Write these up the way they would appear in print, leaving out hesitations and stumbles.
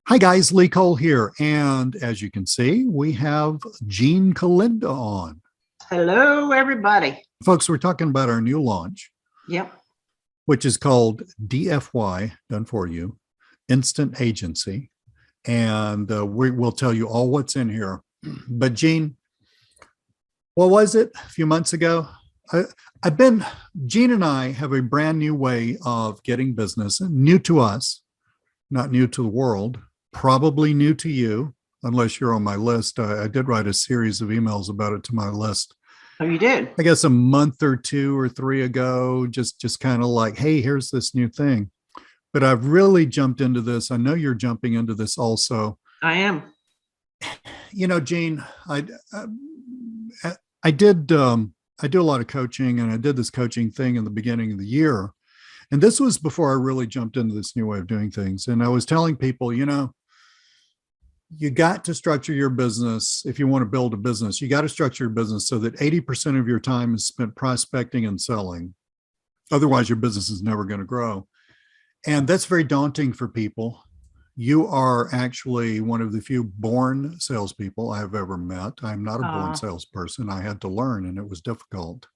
Hi guys, Lee Cole here. And as you can see, we have Jeanne Kolenda on. Hello, everybody. Folks, we're talking about our new launch, Yep. which is called DFY, done for you, Instant Agency. And we will tell you all what's in here. But Jeanne, what was it a few months ago? Jeanne and I have a brand new way of getting business, new to us, not new to the world, probably new to you, unless you're on my list. I did write a series of emails about it to my list. Oh, you did? I guess a month or two or three ago, just kind of like, hey, here's this new thing. But I've really jumped into this. I know you're jumping into this also. I am. You know, Jeanne, I did I do a lot of coaching, and I did this coaching thing in the beginning of the year. And this was before I really jumped into this new way of doing things. And I was telling people, you got to structure your business. If you want to build a business, you got to structure your business so that 80% of your time is spent prospecting and selling. Otherwise, your business is never going to grow. And that's very daunting for people. You are actually one of the few born salespeople I have ever met. I'm not a born salesperson. I had to learn, and it was difficult.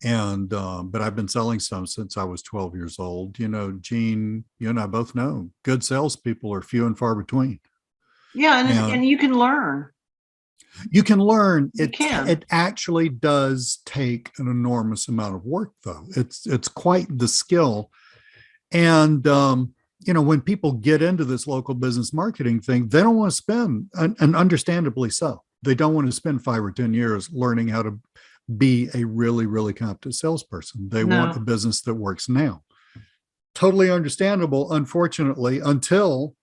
And but I've been selling some since I was 12 years old. Jeanne, you and I both know good salespeople are few and far between. Yeah, and you can learn. You can learn. It actually does take an enormous amount of work, though. It's quite the skill. And when people get into this local business marketing thing, they don't want to spend, and understandably so, they don't want to spend 5 or 10 years learning how to be a really, really competent salesperson. They want a business that works now. Totally understandable. Unfortunately, until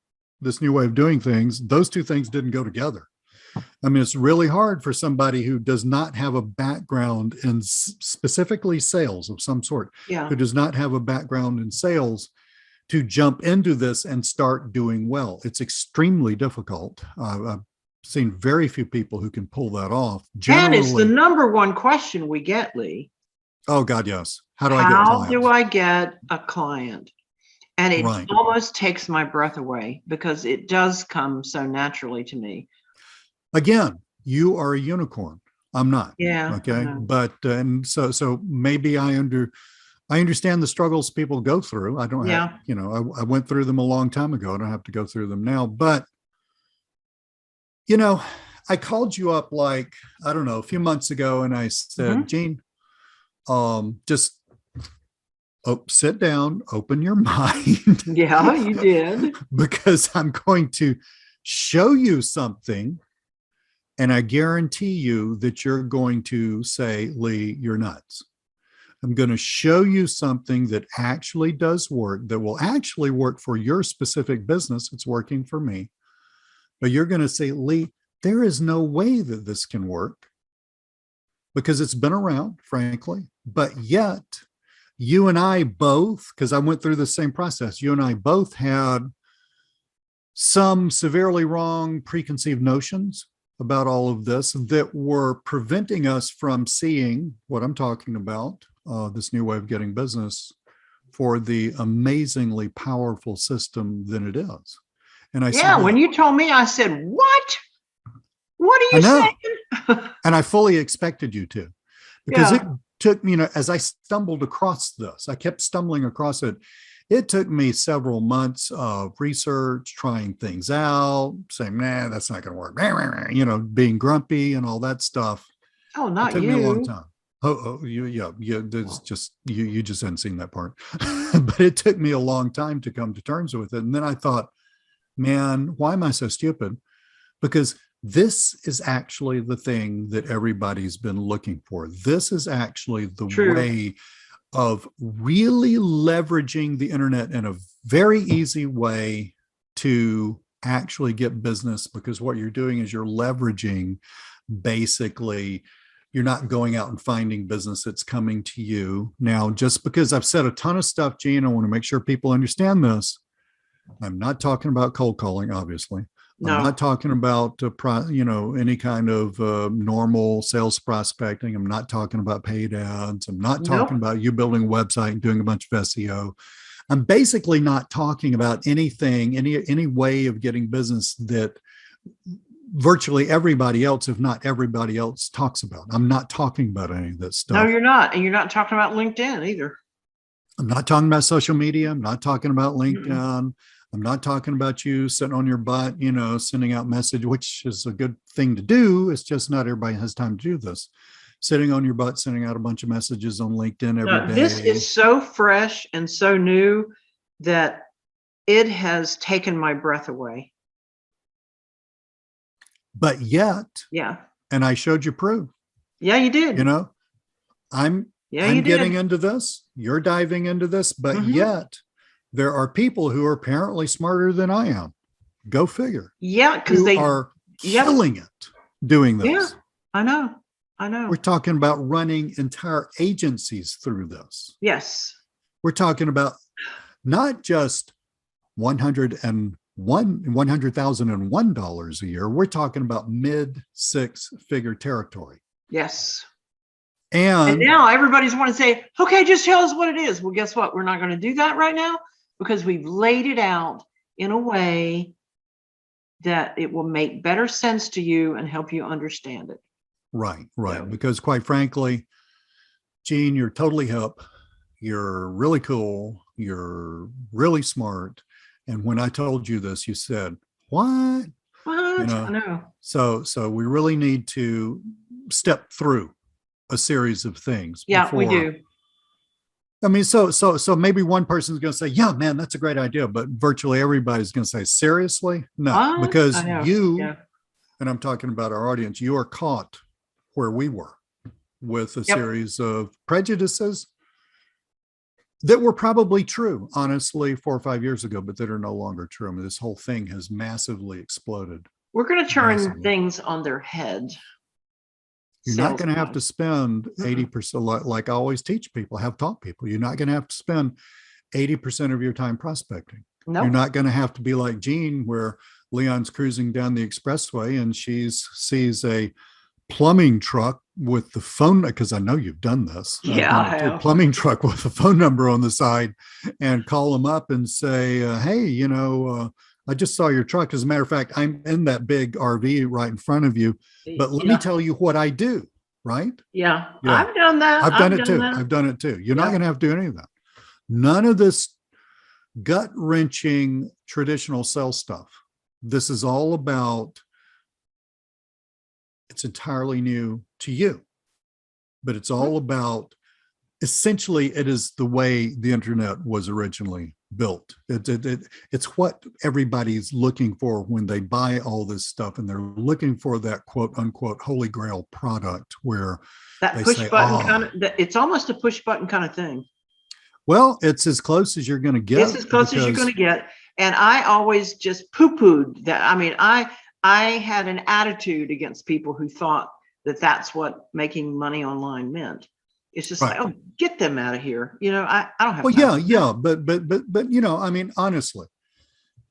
this new way of doing things, those two things didn't go together. I mean, it's really hard for somebody who does not have a background in specifically sales of some sort, who does not have a background in sales, to jump into this and start doing well. It's extremely difficult. I've seen very few people who can pull that off. And it's the number one question we get, Lee. Oh God, yes. How do I get a client? And it almost takes my breath away, because it does come so naturally to me. Again, you are a unicorn. I'm not. Yeah. Okay. But and so maybe I understand the struggles people go through. I don't have, I went through them a long time ago. I don't have to go through them now. But I called you up a few months ago, and I said, Jeanne, just sit down, open your mind. Yeah, you did. Because I'm going to show you something, and I guarantee you that you're going to say, Lee, you're nuts. I'm going to show you something that actually does work, that will actually work for your specific business. It's working for me. But you're going to say, Lee, there is no way that this can work, because it's been around, frankly. But yet, you and I both, because I went through the same process, you and I both had some severely wrong preconceived notions about all of this that were preventing us from seeing what I'm talking about, this new way of getting business, for the amazingly powerful system that it is. And I said, when you told me, I said, what? What are you saying? And I fully expected you to, because it took me, as I stumbled across this, I kept stumbling across it. It took me several months of research, trying things out, saying, nah, that's not going to work, being grumpy and all that stuff. Oh, not you. It took me a long time. There's just, you just hadn't seen that part. But it took me a long time to come to terms with it. And then I thought, man, why am I so stupid? Because this is actually the thing that everybody's been looking for. This is actually the way of really leveraging the internet in a very easy way to actually get business, because what you're doing is you're leveraging, basically, you're not going out and finding business, it's coming to you. Now, just because I've said a ton of stuff, Jeanne, I want to make sure people understand this. I'm not talking about cold calling, obviously. I'm not talking about, any kind of normal sales prospecting. I'm not talking about paid ads. I'm not talking about you building a website and doing a bunch of SEO. I'm basically not talking about anything, any way of getting business that virtually everybody else, if not everybody else, talks about. I'm not talking about any of that No, stuff. you're not. And you're not talking about LinkedIn either. I'm not talking about social media. I'm not talking about LinkedIn. Mm-mm. I'm not talking about you sitting on your butt, sending out message, which is a good thing to do. It's just not everybody has time to do this. Sitting on your butt, sending out a bunch of messages on LinkedIn every No, this day. is so fresh and so new that it has taken my breath away. But yet, Yeah. and I showed you proof, Yeah, you did. I'm Yeah, you getting did. into this, you're diving into this, but Mhm. yet there are people who are apparently smarter than I am. Go figure. Yeah, because Who they, are yep. killing it doing Yeah, this. I know. I know. We're talking about running entire agencies through this. Yes. We're talking about not just $100,001 a year. We're talking about mid six-figure territory. Yes. And And now everybody's want to say, okay, just tell us what it is. Well, guess what? We're not going to do that right now because we've laid it out in a way that it will make better sense to you and help you understand it. right. So, Because quite frankly, Jeanne, you're totally hip. You're really cool. You're really smart. And when I told you this, you said, what? what? I know. So we really need to step through a series of things Yeah, we before. do. I mean, so maybe one person's going to say, yeah, man, that's a great idea. But virtually everybody's going to say, seriously? No, What? because I know. you, Yeah. and I'm talking about our audience, you are caught where we were with a Yep. series of prejudices that were probably true, honestly, 4 or 5 years ago, but that are no longer true. I mean, this whole thing has massively exploded. We're going to turn Massively. things on their head. You're not going to have to spend Mm-mm. 80%, like I always teach people, have taught people. You're not going to have to spend 80% of your time prospecting. Nope. You're not going to have to be like Jeanne, where Leon's cruising down the expressway and she sees a plumbing truck with the phone, because I know you've done this. Yeah, I have. Plumbing truck with a phone number on the side, and call them up and say, hey, I just saw your truck. As a matter of fact, I'm in that big RV right in front of you, but let me tell you what I do. Right? Yeah. Yeah. I've done that. I've done it too. That. I've done it too. You're not Yeah. going to have to do any of that. None of this gut wrenching traditional sales stuff. This is all about, it's entirely new to you, but it's all about, essentially, it is the way the internet was originally built. It's what everybody's looking for when they buy all this stuff, and they're looking for that quote unquote holy grail product where that they push say, button oh, kind of, it's almost a push button kind of thing. well, it's as close as you're going to get. It's as close as you're going to get. And I always just poo-pooed that. I mean, I had an attitude against people who thought that that's what making money online meant. It's just right. like, oh, get them out of here. I don't have well, time. Yeah. But, I mean, honestly,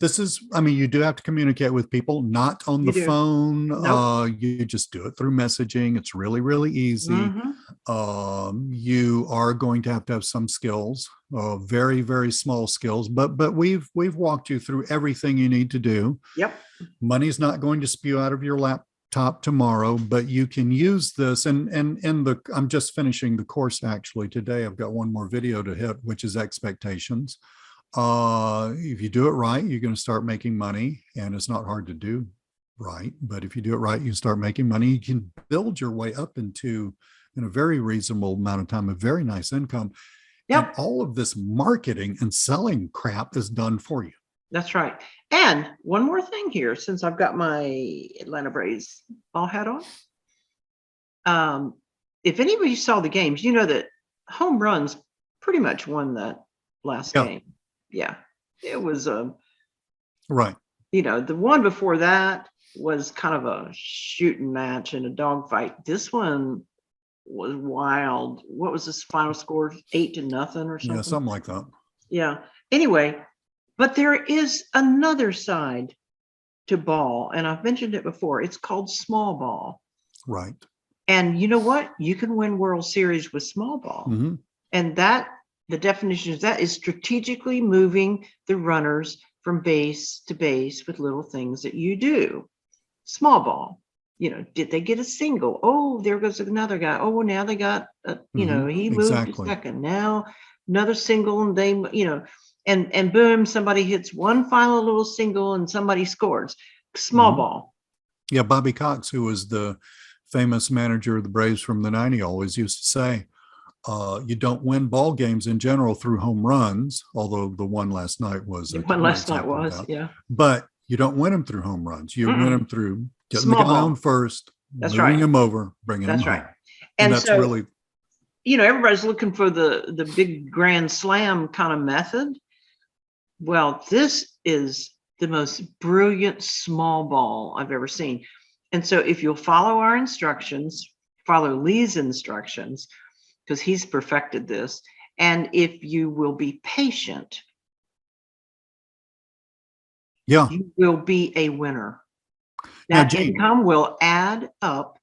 this is, I mean, you do have to communicate with people, not on the phone. Nope. You just do it through messaging. It's really, really easy. Mm-hmm. You are going to have some skills, very, very small skills, but we've walked you through everything you need to do. Yep. Money's not going to spew out of your laptop tomorrow, but you can use this. And I'm just finishing the course actually today. I've got one more video to hit, which is expectations. If you do it right, you're going to start making money, and it's not hard to do right. But if you do it right, you start making money. You can build your way up into, in a very reasonable amount of time, a very nice income. Yep. And all of this marketing and selling crap is done for you. That's right. And one more thing here, since I've got my Atlanta Braves ball hat on. If anybody saw the games, you know that home runs pretty much won that last game. Yeah, it was right. The one before that was kind of a shooting match and a dogfight. This one was wild. What was this final score? 8-0 or something? Yeah, something like that. Yeah. Anyway, but there is another side to ball, and I've mentioned it before. It's called small ball. Right. And you know what? You can win World Series with small ball. Mm-hmm. And that the definition of that is strategically moving the runners from base to base with little things that you do. Small ball. Did they get a single? Oh, there goes another guy. Oh, now they got, he moved to Exactly. second. Now another single, and they, and boom, somebody hits one final little single and somebody scores. Small Mhm. ball. Yeah, Bobby Cox, who was the famous manager of the Braves from the '90s, always used to say, you don't win ball games in general through home runs, although the one last night was The a one good last night example of was, that. yeah. But you don't win them through home runs. You win them through getting the Small guy on ball. first, That's moving right. him over, bringing him That's right. home. And And that's so, really, everybody's looking for the big grand slam kind of method. Well, this is the most brilliant small ball I've ever seen. And so if you'll follow our instructions, follow Lee's instructions, because he's perfected this, and if you will be patient, yeah. you will be a winner. Now, That Jeanne, income will add up oh,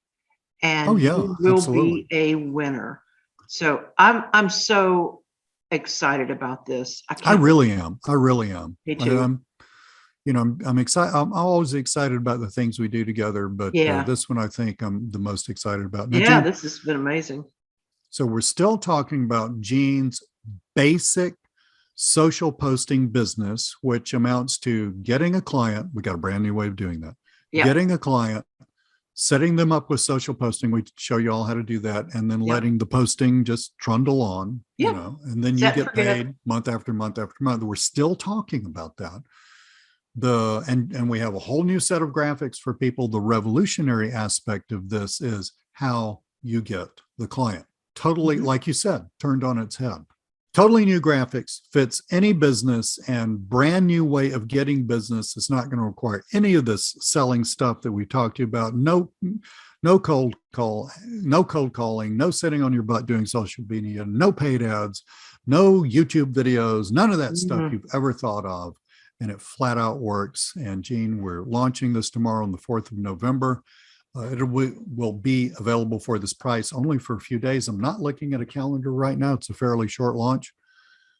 and yeah, you will absolutely. be a winner. So I'm so excited about this. I I can't wait. really am. I really am. Me too. I'm excited. I'm always excited about the things we do together, but Yeah. this one I think I'm the most excited about. Now, Yeah, Jeanne, this has been amazing. so we're still talking about Jeanne's basic social posting business, which amounts to getting a client. We got a brand new way of doing that. Yep. Getting a client, setting them up with social posting. We show you all how to do that, and then Yep. letting the posting just trundle on, Yep. and then you Set and get forget. paid month after month after month. We're still talking about that. And we have a whole new set of graphics for people. The revolutionary aspect of this is how you get the client. Totally, Mhm. like you said, turned on its head. Totally new graphics, fits any business, and brand new way of getting business. It's not going to require any of this selling stuff that we talked to you about. No cold calling, no sitting on your butt doing social media, no paid ads, no YouTube videos, none of that stuff Mhm. you've ever thought of. And it flat out works. And Jeanne, we're launching this tomorrow on the 4th of November. It will be available for this price only for a few days. I'm not looking at a calendar right now. It's a fairly short launch.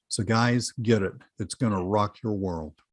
So guys, get it. It's going to rock your world.